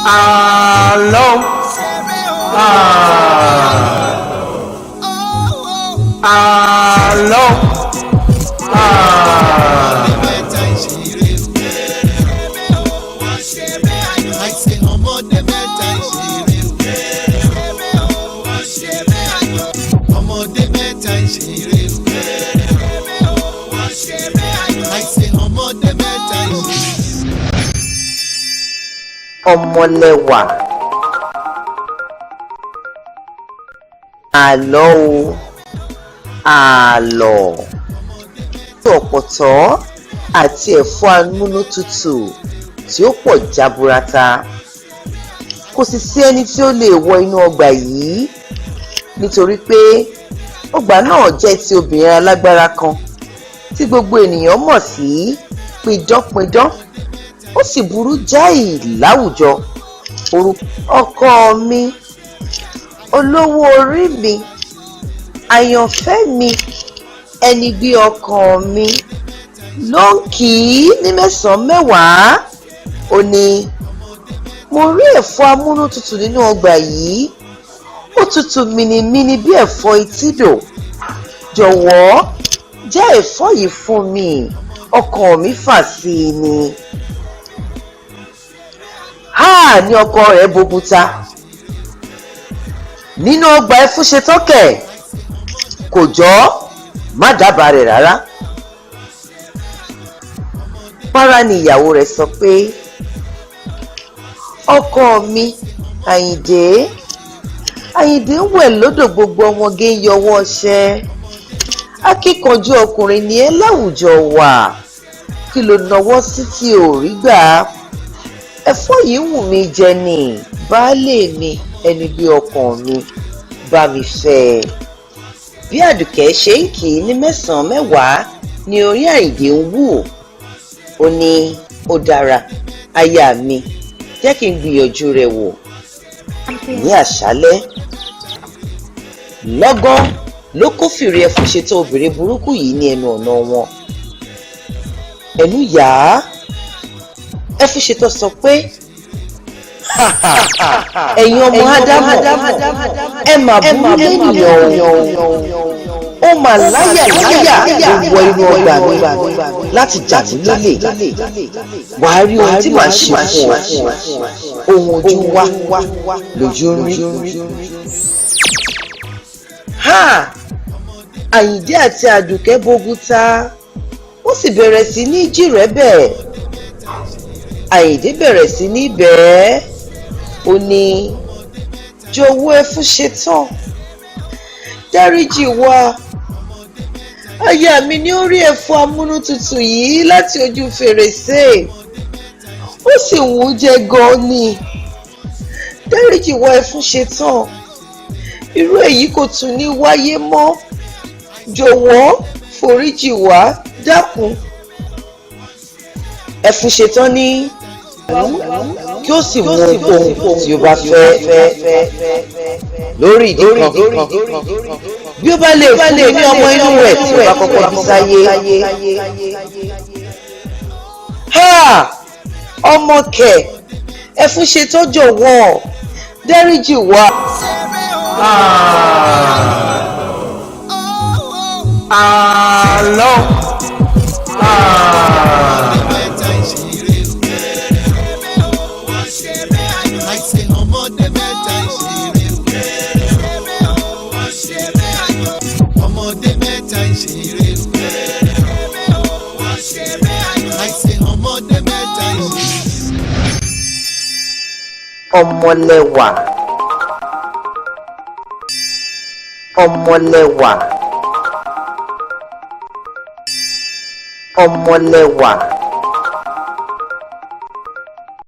Àlọ́ àlọ́ ọmọlẹ́wà. Àlọ́ o àlọ́. Ọ̀pọ̀tọ́ àti ẹ̀fọ́ amúnútutù tí ó pọ̀ jaburata. Kò sì sí ẹni tí ó lè wọ inú ọgbà yìí nítorí pé ọgbà náà jẹ́ ti obìnrin alágbára kan tí gbogbo ènìyàn mọ̀ sí pidánpidán. Ó sì burú jáì láwùjọ. Ọkọ mi, olówó orí mi, àyànfẹ́ mi, ẹni bí ọkàn mi ló ń kì í ní mẹ́sàn-án mẹ́wàá. Ó ní, mo rí ẹ̀fọ́ amúnútutù nínú ọgbà yìí, ó tutù mìnìmìnì bí ẹ̀fọ́ etídò. Jọ̀wọ́ já ẹ̀fọ́ yìí fún mi, ọkàn mi fà sí i ni. Háà ní ọkọ rẹ̀ bòbúta. Nínú ọgbà ẹfúnṣetọ́kẹ̀ kò jọ má dábàá rẹ̀ rárá. Para ni ìyàwó rẹ̀ sọ pé, ọkọ mi Àyìndé ń wẹ̀ lódò, gbogbo ọmọge ń yọwọ́ ọṣẹ. Akíkanjú ọkùnrin ni ẹ́ láwùjọ wa, kí ló nawọ́ sí tí ò rí gbà? Ẹ̀fọ́ yìí wù mí jẹ ni, baálé mi, ẹni bí ọkàn mi, bá mi fẹ́. Bí Àdùkẹ́ ṣe ń kì í ní mẹ́sàn-án mẹ́wàá ni orí Àyìndé ń wù. Ó ní, ó dára aya mi, jẹ́ kí n gbìyànjú rẹ̀ wò. Ní àṣálẹ́ lọ́gán ló kófìrí ẹfúnṣetán obìnrin burúkú yìí ní ẹnu ọ̀nà wọn. Ẹnu yà á. Ẹfúnṣetán sọ pé, ẹ̀yin ọmọ Ádámù, ẹ mà burú lẹ́nìyàn o. Ó mà láyà ló wọ inú ọgbà mi láti jà mí lólè. Wàá rí ohun tí màá ṣe fún ọ. Ohun ojú wá lójú rí. Àyìndé àti Àdùkẹ́ bògúta, wọ́n sì bẹ̀rẹ̀ sí ní jírẹ̀bẹ̀. Àyìndé bẹ̀rẹ̀ sí ní bẹ̀ẹ́. Ó ní, jọ̀wọ́ Ẹfúnṣetán, dáríjì wá. Aya mi ní ó rí ẹ̀fọ́ amúnútutù yìí láti ojú fèrèsé, ó sì wù ú jẹ gan ni. Dáríjì wá Ẹfúnṣetán, irú èyí kò tún ní wáyé mọ́. Jọ̀wọ́ foríjì wá, dákun. Ẹfúnṣetán ní kí ó sì mú ohun tí ó bá fẹ́ lórí ìdí kan. Bí ó bá lè fún mi ní ọmọ inú rẹ̀ tí ó bá kọ́kọ́ bí sáyé. Ọmọ kẹ̀, Ẹfúnṣetán jọ̀wọ́ dáríjì wá. àlọ́ ọmọlẹ́wà. ọmọlẹ́wà. ọmọlẹ́wà.